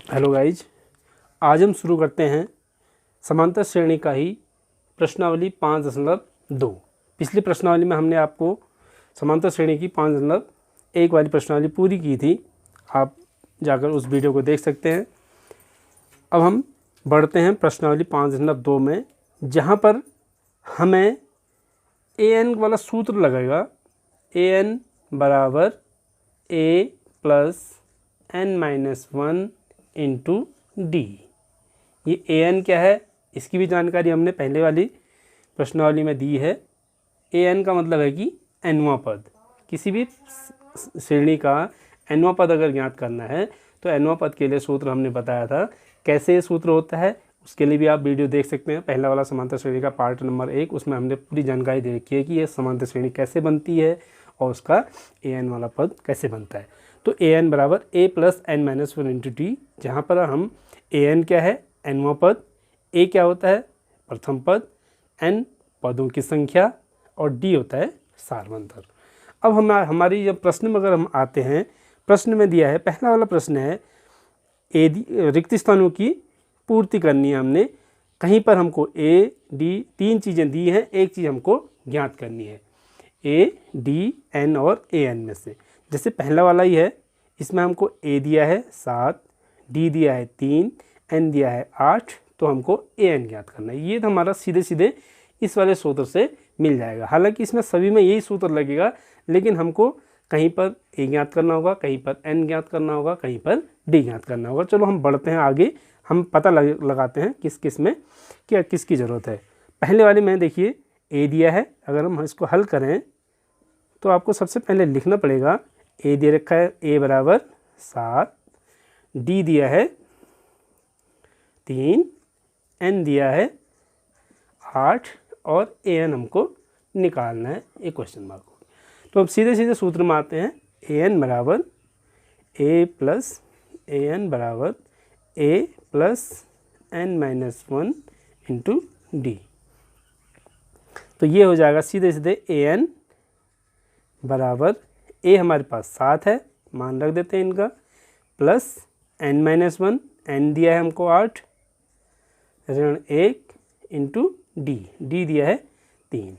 Hello guys, आज हम शुरू करते हैं समांतर श्रेणी का ही प्रश्नावली 5.2। पिछली प्रश्नावली में हमने आपको समांतर श्रेणी की 5.1 वाली प्रश्नावली पूरी की थी। आप जाकर उस वीडियो को देख सकते हैं। अब हम बढ़ते हैं प्रश्नावली 5.2 में, जहाँ पर हमें an वाला सूत्र लगेगा। an बराबर a plus n-1 into D. ये an क्या है, इसकी भी जानकारी हमने पहले वाली प्रश्नावली में दी है। an का मतलब है कि nवां पद। किसी भी श्रेणी का nवां पद अगर ज्ञात करना है तो nवां पद के लिए सूत्र हमने बताया था। कैसे ये सूत्र होता है उसके लिए भी आप वीडियो देख सकते हैं। पहला वाला समांतर श्रेणी का पार्ट नंबर 1, उसमें हमने पूरी जानकारी दे रखी है कि ये समांतर श्रेणी कैसे बनती है और उसका an वाला पद कैसे बनता है। तो an बराबर a plus n-1 into D, जहाँ पर हम an क्या है, nवां पद, a क्या होता है, प्रथम पद, n पदों की संख्या और d होता है सारवंतर। अब हमारी जब प्रश्न में अगर हम आते हैं, प्रश्न में दिया है, पहला वाला प्रश्न है रिक्त स्थानों की पूर्ति करनी है हमने। कहीं पर हमको a, d तीन चीज़ें दी हैं, एक चीज़ हमको ज्ञात करनी है a, d, n और an में से। जैसे पहला वाला ही है, इसमें हमको a दिया है 7, d दिया है 3, n दिया है 8, तो हमको an ज्ञात करना है। ये तो हमारा सीधे सीधे इस वाले सूत्र से मिल जाएगा। हालांकि इसमें सभी में यही सूत्र लगेगा, लेकिन हमको कहीं पर a ज्ञात करना होगा, कहीं पर n ज्ञात करना होगा, कहीं पर d ज्ञात करना होगा। चलो हम बढ़ते हैं आगे, हम पता लगाते हैं किस किस में क्या किसकी ज़रूरत है। पहले वाले में देखिए a दिया है, अगर हम इसको हल करें तो आपको सबसे पहले लिखना पड़ेगा a दे रखा है a बराबर 7, d दिया है 3, n दिया है 8 और an हमको निकालना है, एक क्वेश्चन मार्क। तो अब सीधे सीधे सूत्र में आते हैं। an बराबर a प्लस an बराबर a plus n-1 into D. तो ये हो जाएगा सीधे सीधे an बराबर a हमारे पास 7 है, मान रख देते हैं इनका, प्लस n-1, n दिया है हमको 8, ऋण 1 इंटू डी, डी दिया है 3,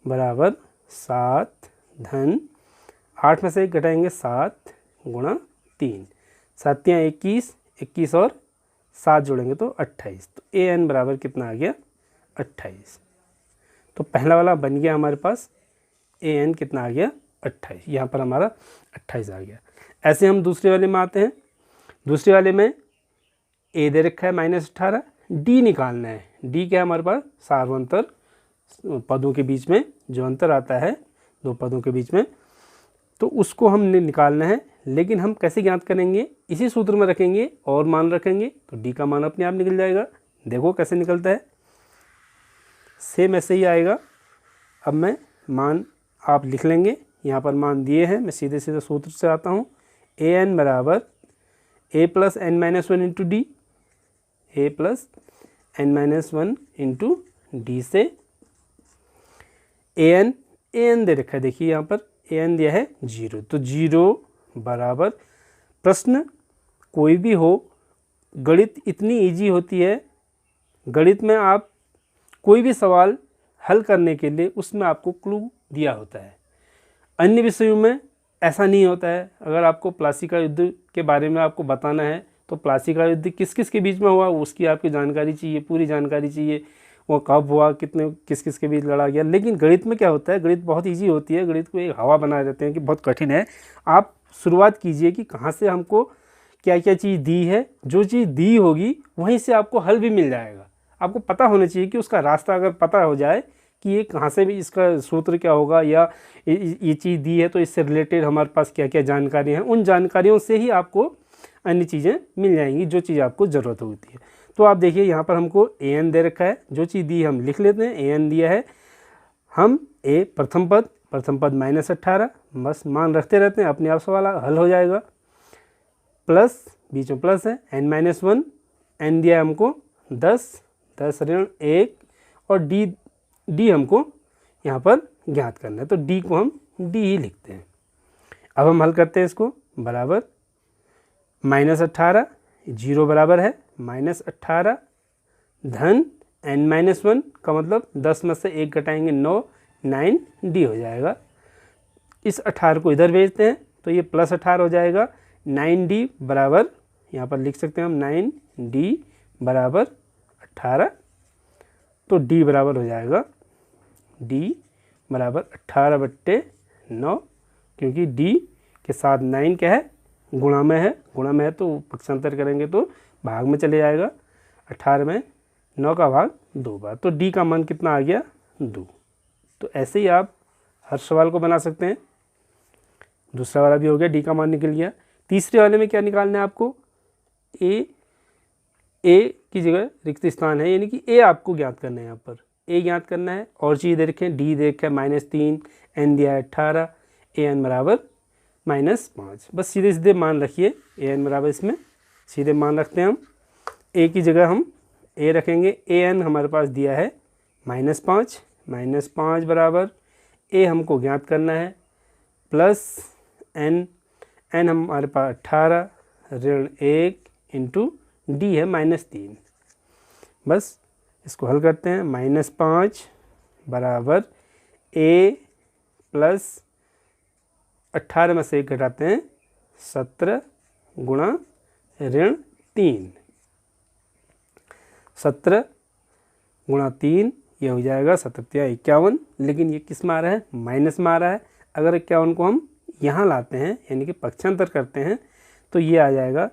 बराबर 7 धन 8 में से 1 घटाएंगे 7 गुणा 3, 7 या 21, 21 और 7 जोड़ेंगे तो 28। तो an बराबर कितना आ गया, 28। तो पहला वाला बन गया हमारे पास, an कितना आ गया, 28। यहाँ पर हमारा 28 आ गया। ऐसे हम दूसरे वाले में आते हैं। दूसरे वाले में a दे रखा है -18, d निकालना है। d क्या है हमारे पास, सार्वंतर पदों के बीच में जो अंतर आता है दो पदों के बीच में, तो उसको हमने निकालना है। लेकिन हम कैसे ज्ञात करेंगे, इसी सूत्र में रखेंगे और मान रखेंगे तो d का मान अपने आप निकल जाएगा। देखो कैसे निकलता है, सेम ऐसे ही आएगा। अब मैं मान आप लिख लेंगे, यहाँ पर मान दिए हैं, मैं सीधे सीधे सूत्र से आता हूँ। an बराबर a plus n-1 into D, a plus n-1 into D से an दे रखा है, देखिए यहाँ पर an दिया है 0, तो 0 बराबर, प्रश्न कोई भी हो, गणित इतनी इजी होती है। गणित में आप कोई भी सवाल हल करने के लिए उसमें आपको क्लू दिया होता है। अन्य विषयों में ऐसा नहीं होता है। अगर आपको प्लासी का युद्ध के बारे में आपको बताना है तो प्लासी का युद्ध किस किस के बीच में हुआ उसकी आपकी जानकारी चाहिए, पूरी जानकारी चाहिए, वो कब हुआ, कितने किस किस के बीच लड़ा गया। लेकिन गणित में क्या होता है, गणित बहुत इजी होती है। गणित को एक हवा बना देते हैं कि बहुत कठिन है। आप शुरुआत कीजिए कि कहाँ से हमको क्या क्या चीज़ दी है, जो चीज़ दी होगी वहीं से आपको हल भी मिल जाएगा। आपको पता होना चाहिए कि उसका रास्ता अगर पता हो जाए कि ये कहाँ से भी इसका सूत्र क्या होगा, या ये चीज़ दी है तो इससे रिलेटेड हमारे पास क्या क्या जानकारी हैं, उन जानकारियों से ही आपको अन्य चीज़ें मिल जाएंगी जो चीज़ आपको ज़रूरत होती है। तो आप देखिए यहाँ पर हमको an दे रखा है, जो चीज़ दी हम लिख लेते हैं। an दिया है, हम a प्रथम पद -18, बस मान रखते रहते हैं, अपने आप सवाल हल हो जाएगा। प्लस बीच में प्लस है, n-1, n दिया है हमको 10 ऋण 1 और d हमको यहाँ पर ज्ञात करना है, तो d को हम d ही लिखते हैं। अब हम हल करते हैं इसको, बराबर -18, 0 बराबर है -18 धन n-1 का मतलब 10 में से 1 घटाएंगे 9, 9d हो जाएगा। इस 18 को इधर भेजते हैं तो ये +18 हो जाएगा। 9d बराबर यहाँ पर लिख सकते हैं हम 9d बराबर 18, तो d बराबर हो जाएगा d बराबर 18/9, क्योंकि d के साथ 9 क्या है, गुणा में है, गुणा में है तो पक्षांतर करेंगे तो भाग में चले जाएगा। 18 में 9 का भाग 2 बार, तो d का मान कितना आ गया 2। तो ऐसे ही आप हर सवाल को बना सकते हैं। दूसरा वाला भी हो गया, d का मान निकल गया। तीसरे वाले में क्या निकालना है आपको, a की जगह रिक्त स्थान है, यानी कि a आपको ज्ञात करना है। यहाँ पर a ज्ञात करना है और चीज़ दे रखें, d दे रखा है -3, n दिया है 18, an बराबर -5। बस सीधे सीधे मान रखिए, an बराबर इसमें सीधे मान रखते हैं हम। a की जगह हम a रखेंगे, an हमारे पास दिया है -5, -5 बराबर a हमको ज्ञात करना है प्लस n हमारे पास 18 ऋण 1 इंटू d है -3। बस इसको हल करते हैं, -5 बराबर a प्लस 18 में से 1 घटाते हैं 17 गुणा ऋण 3, 17 गुणा 3 ये हो जाएगा 17×51। लेकिन ये किस में आ रहा है, माइनस में आ रहा है। अगर 51 को हम यहाँ लाते हैं यानी कि पक्षांतर करते हैं तो ये आ जाएगा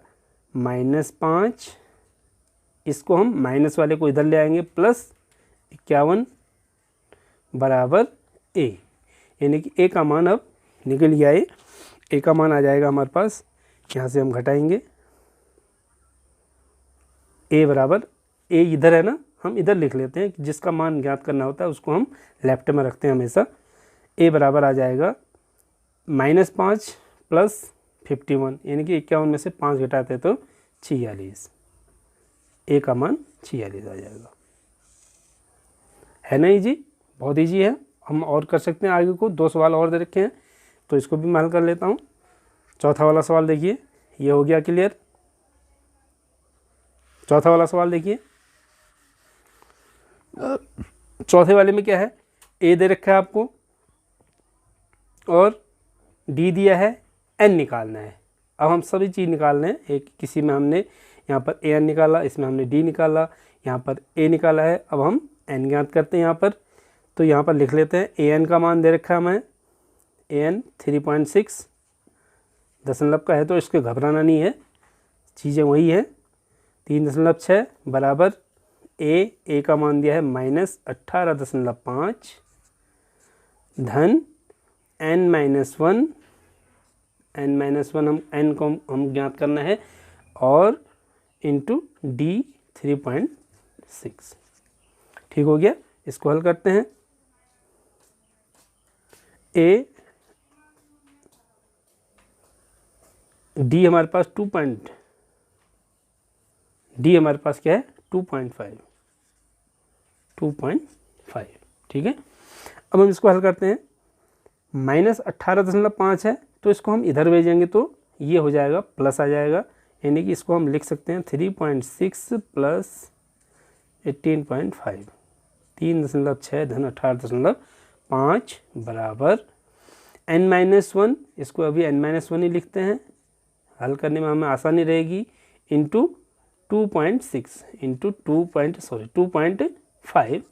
-5, इसको हम माइनस वाले को इधर ले आएंगे प्लस 51 बराबर a, यानी कि a का मान अब निकल गया है। a का मान आ जाएगा हमारे पास, यहाँ से हम घटाएंगे a बराबर, a इधर है ना, हम इधर लिख लेते हैं, जिसका मान ज्ञात करना होता है उसको हम लेफ्ट में रखते हैं हमेशा। a बराबर आ जाएगा -5 प्लस 51, यानी कि 51 में से 5 घटाते तो 46, a का मान 46 आ जाएगा। है ना इजी, बहुत इजी है। हम और कर सकते हैं आगे को, 2 सवाल और दे रखे हैं तो इसको भी मैं हल कर लेता हूँ। चौथा वाला सवाल देखिए, ये हो गया क्लियर। चौथा वाला सवाल देखिए, चौथे वाले में क्या है, a दे रखा है आपको और d दिया है, n निकालना है। अब हम सभी चीज़ निकाल रहे हैं, एक किसी में हमने यहाँ पर an निकाला, इसमें हमने d निकाला, यहाँ पर a निकाला है। अब हम n ज्ञात करते हैं यहाँ पर, तो यहाँ पर लिख लेते हैं an का मान दे रखा है हमें, an 3.6 दशमलव का है तो इसको घबराना नहीं है, चीज़ें वही है। 3.6 बराबर a का मान दिया है -18.5 धन n-1 हम n को हम ज्ञात करना है और इंटू d 3.6। ठीक हो गया, इसको हल करते हैं। d हमारे पास d हमारे पास क्या है 2.5, ठीक है। अब हम इसको हल करते हैं, -18.5 है तो इसको हम इधर भेजेंगे तो ये हो जाएगा प्लस आ जाएगा, यानी कि इसको हम लिख सकते हैं 3.6 प्लस 18.5, 3.6 धन 18.5 बराबर n-1, इसको अभी n-1 ही लिखते हैं, हल करने में हमें आसानी रहेगी, इंटू 2.6 इंटू 2.5,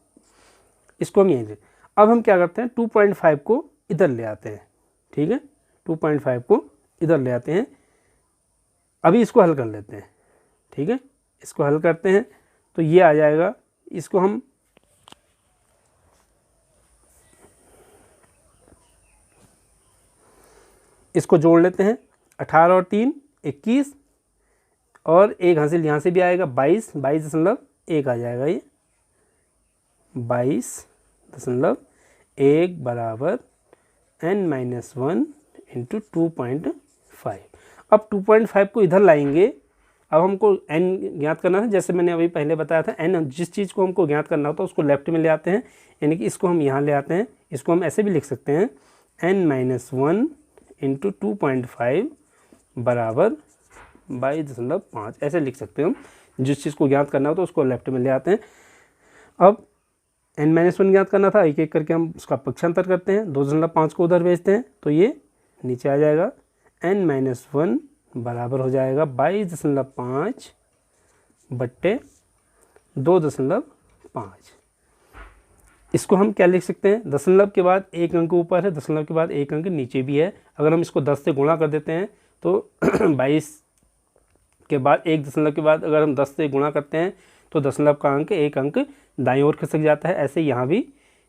इसको हम यहीं ले। अब हम क्या करते हैं, 2.5 को इधर ले आते हैं, ठीक है, 2.5 को इधर ले आते हैं। अभी इसको हल कर लेते हैं, ठीक है, इसको हल करते हैं तो ये आ जाएगा, इसको हम इसको जोड़ लेते हैं, 18 और 3 21 और एक हासिल यहाँ से भी आएगा 22.1 आ जाएगा, ये 22.1 बराबर n-1 इंटू 2.5। अब 2.5 को इधर लाएंगे, अब हमको n ज्ञात करना है, जैसे मैंने अभी पहले बताया था, n जिस चीज़ को हमको ज्ञात करना होता है उसको लेफ्ट में ले आते हैं, यानी कि इसको हम यहाँ ले आते हैं। इसको हम ऐसे भी लिख सकते हैं n-1 इंटू 2.5 बराबर 22.5 ऐसे लिख सकते हैं हम। जिस चीज़ को ज्ञात करना हो तो उसको लेफ्ट में ले आते हैं। अब n-1 ज्ञात करना था, एक एक करके हम उसका पक्षांतर करते हैं, 2.5 को उधर भेजते हैं तो ये नीचे आ जाएगा। n-1 बराबर हो जाएगा 22.5 बट्टे 2.5। इसको हम क्या लिख सकते हैं, दशमलव के बाद एक अंक ऊपर है, दशमलव के बाद एक अंक नीचे भी है। अगर हम इसको 10 से गुणा कर देते हैं तो 22 के बाद एक दशमलव के बाद अगर हम 10 से गुणा करते हैं तो दशमलव का अंक एक अंक दाईं ओर खिसक जाता है। ऐसे यहाँ भी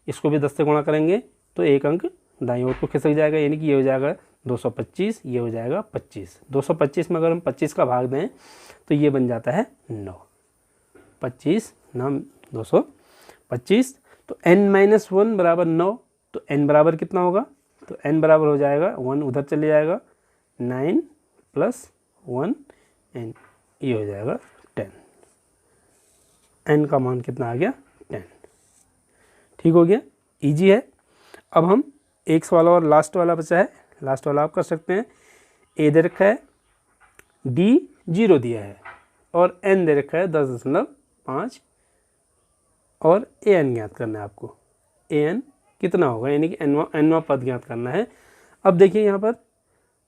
इसको भी 10 से गुणा करेंगे तो एक अंक दाईं ओर को खिसक जाएगा, यानी कि ये हो जाएगा 225, ये हो जाएगा 25। 225 में अगर हम 25 का भाग दें तो ये बन जाता है 9। 25 नाम 225, तो n-1 बराबर 9, तो n बराबर कितना होगा, तो n बराबर हो जाएगा 1 उधर चले जाएगा, 9 + 1 n, ये हो जाएगा 10। n का मान कितना आ गया, 10। ठीक हो गया, इजी है। अब हम एक सवाल और लास्ट वाला बचा है, लास्ट वाला आप कर सकते हैं। a दे रखा है, d 0 दिया है और n दे रखा है 10.5 और an ज्ञात करना है आपको। an कितना होगा, यानी कि nवां पद ज्ञात करना है। अब देखिए यहाँ पर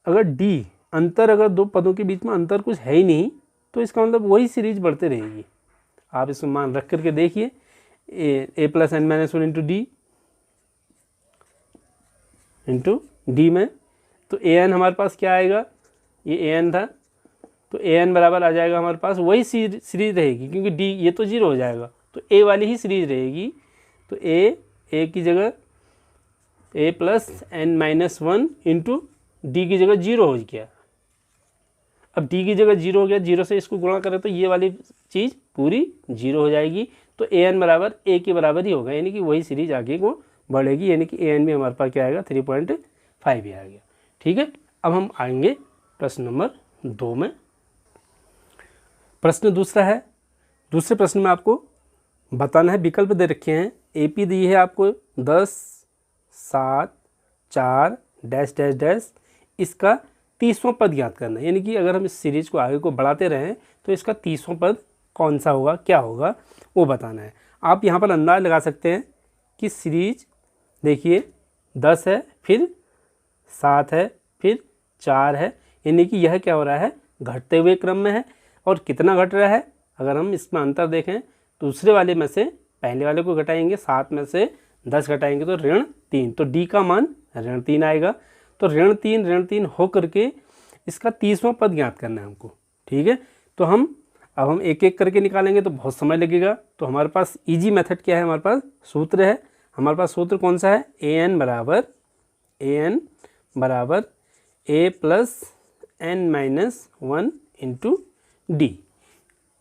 अगर d अंतर, अगर दो पदों के बीच में अंतर कुछ है ही नहीं तो इसका मतलब वही सीरीज बढ़ते रहेगी। आप इसमें मान रख करके देखिए, a + n-1 इंटू डी में, तो an हमारे पास क्या आएगा, ये an था तो an बराबर आ जाएगा हमारे पास वही सीरीज रहेगी, क्योंकि d ये तो 0 हो जाएगा तो a वाली ही सीरीज रहेगी। तो a की जगह a + n-1 इंटू डी की जगह 0 हो गया। अब d की जगह 0 हो गया, 0 से इसको गुणा करें तो ये वाली चीज़ पूरी 0 हो जाएगी। तो an बराबर a के बराबर ही होगा, यानी कि वही सीरीज आगे को बढ़ेगी, यानी कि an भी हमारे पास क्या आएगा, 3.5 ही आ गया। ठीक है, अब हम आएंगे प्रश्न नंबर 2 में। प्रश्न दूसरा है, दूसरे प्रश्न में आपको बताना है, विकल्प दे रखे हैं। AP दी है आपको 10, 7, 4 डैश डैश डैश, इसका 30वां पद ज्ञात करना है। यानी कि अगर हम इस सीरीज को आगे को बढ़ाते रहें तो इसका 30वां पद कौन सा होगा, क्या होगा, वो बताना है। आप यहाँ पर अंदाज लगा सकते हैं कि सीरीज देखिए 10 है, फिर 7 है, फिर 4 है, यानी कि यह क्या हो रहा है, घटते हुए क्रम में है। और कितना घट रहा है, अगर हम इसमें अंतर देखें, दूसरे वाले में से पहले वाले को घटाएंगे, 7 में से 10 घटाएंगे तो -3, तो डी का मान -3 आएगा। तो ऋण 3 हो करके इसका 30वां पद ज्ञात करना है हमको। ठीक है, तो अब हम एक एक करके निकालेंगे तो बहुत समय लगेगा। तो हमारे पास इजी मेथड क्या है, हमारे पास सूत्र है। हमारे पास सूत्र कौन सा है, an बराबर a + n-1 into D.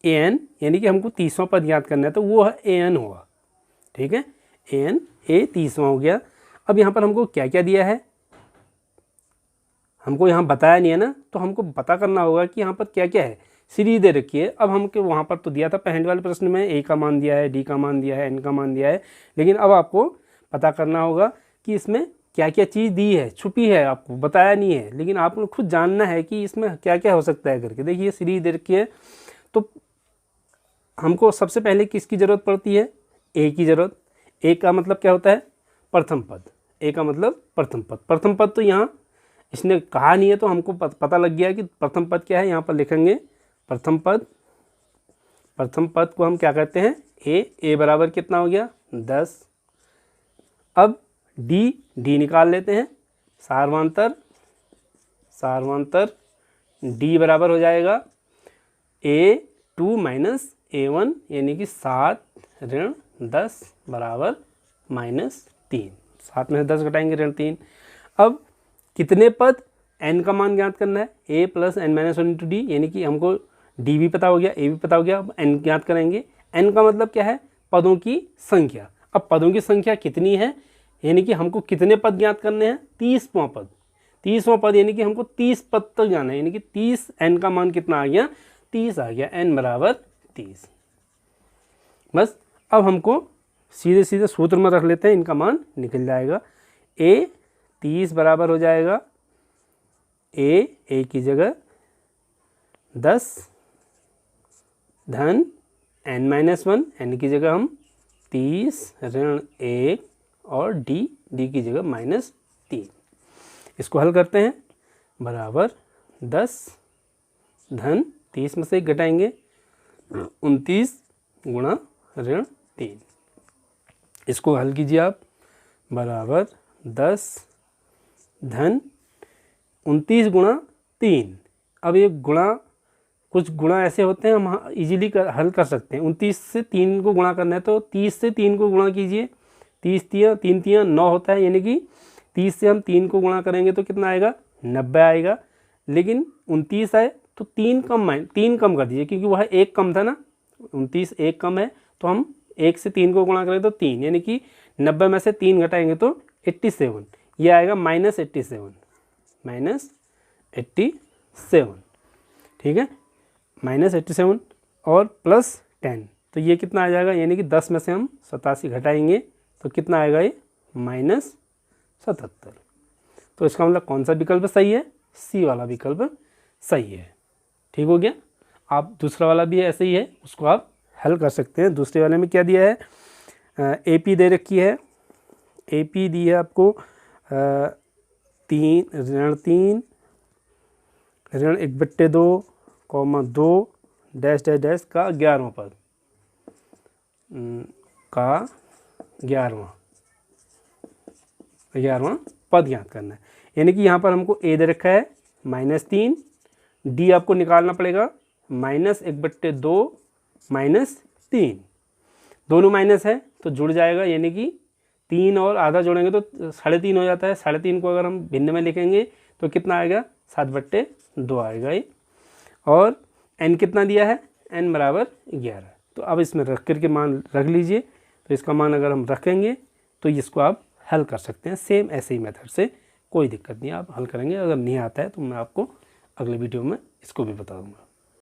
an यानी कि हमको 30वां पद ज्ञात करना है तो वो है an होगा। ठीक है, an a 30वां हो गया। अब यहाँ पर हमको क्या क्या दिया है, हमको यहाँ बताया नहीं है ना, तो हमको पता करना होगा कि यहाँ पर क्या क्या है। सीरीज दे रखी है, अब हमको वहाँ पर तो दिया था पहले वाले प्रश्न में, a का मान दिया है, d का मान दिया है, n का मान दिया है, लेकिन अब आपको पता करना होगा कि इसमें क्या क्या चीज़ दी है, छुपी है, आपको बताया नहीं है, लेकिन आपको खुद जानना है कि इसमें क्या क्या हो सकता है करके। देखिए सीरीज दे रखी है, तो हमको सबसे पहले किसकी ज़रूरत पड़ती है, a की ज़रूरत। a का मतलब क्या होता है, प्रथम पद। a का मतलब प्रथम पद। प्रथम पद तो यहाँ इसने कहा नहीं है तो हमको पता लग गया कि प्रथम पद क्या है। यहाँ पर लिखेंगे प्रथम पद, प्रथम पद को हम क्या कहते हैं, a बराबर कितना हो गया, 10। अब d निकाल लेते हैं, सार्वांतर d बराबर हो जाएगा a2 - a1, यानी कि 7 ऋण 10 बराबर -3। 7 में से 10 घटाएंगे ऋण 3। अब कितने पद, n का मान ज्ञात करना है, a + n-1 इंटू डी, यानी कि हमको d भी पता हो गया, a भी पता हो गया, अब n ज्ञात करेंगे। n का मतलब क्या है, पदों की संख्या। अब पदों की संख्या कितनी है, यानी कि हमको कितने पद ज्ञात करने हैं, 30वां पद। 30वां पद यानी कि हमको 30 पद तक जाना है, यानी कि 30, n का मान कितना आ गया, 30 आ गया, n बराबर 30। बस अब हमको सीधे सीधे सूत्र में रख लेते हैं, इनका मान निकल जाएगा। a 30 बराबर हो जाएगा a की जगह 10 धन n-1, n की जगह हम 30 ऋण 1 और d की जगह -3। इसको हल करते हैं, बराबर 10 धन 30 में से 1 घटाएंगे 29 गुणा ऋण 3। इसको हल कीजिए आप, बराबर 10 धन 29 गुणा 3। अब ये गुणा, कुछ गुणा ऐसे होते हैं हम इजीली हल कर सकते हैं। 29 से 3 को गुणा करना है तो 30 से 3 को गुणा कीजिए, 30 3 3 9 होता है, यानी कि 30 से हम 3 को गुणा करेंगे तो कितना आएगा, 90 आएगा। लेकिन 29 आए तो 3 कम कर दीजिए, क्योंकि वह 1 कम था ना, 29 1 कम है, तो हम 1 से 3 को गुणा करें तो 3, यानी कि 90 में से 3 घटाएंगे तो 87, ये आएगा -87, ठीक है, -87 और +10, तो ये कितना आ जाएगा, यानी कि 10 में से हम 87 घटाएंगे तो कितना आएगा, ये -77। तो इसका मतलब कौन सा विकल्प सही है, सी वाला विकल्प सही है। ठीक हो गया। आप दूसरा वाला भी ऐसे ही है, उसको आप हल कर सकते हैं। दूसरे वाले में क्या दिया है, AP दे रखी है, AP दी है आपको 3 ऋण 1/2 2 डैश डैश डैश का 11वां पद का 11वां पद ज्ञात करना है। यानी कि यहाँ पर हमको A दे रखा है -3, D आपको निकालना पड़ेगा -1/2 -3, दोनों माइनस है तो जुड़ जाएगा, यानी कि 3 और आधा जोड़ेंगे तो 3.5 हो जाता है। 3.5 को अगर हम भिन्न में लिखेंगे तो कितना आएगा, 7/2 आएगा ये। और n कितना दिया है, n बराबर 11। तो अब इसमें रख करके मान रख लीजिए, तो इसका मान अगर हम रखेंगे तो इसको आप हल कर सकते हैं सेम ऐसे ही मेथड से, कोई दिक्कत नहीं, आप हल करेंगे। अगर नहीं आता है तो मैं आपको अगले वीडियो में इसको भी बता दूंगा।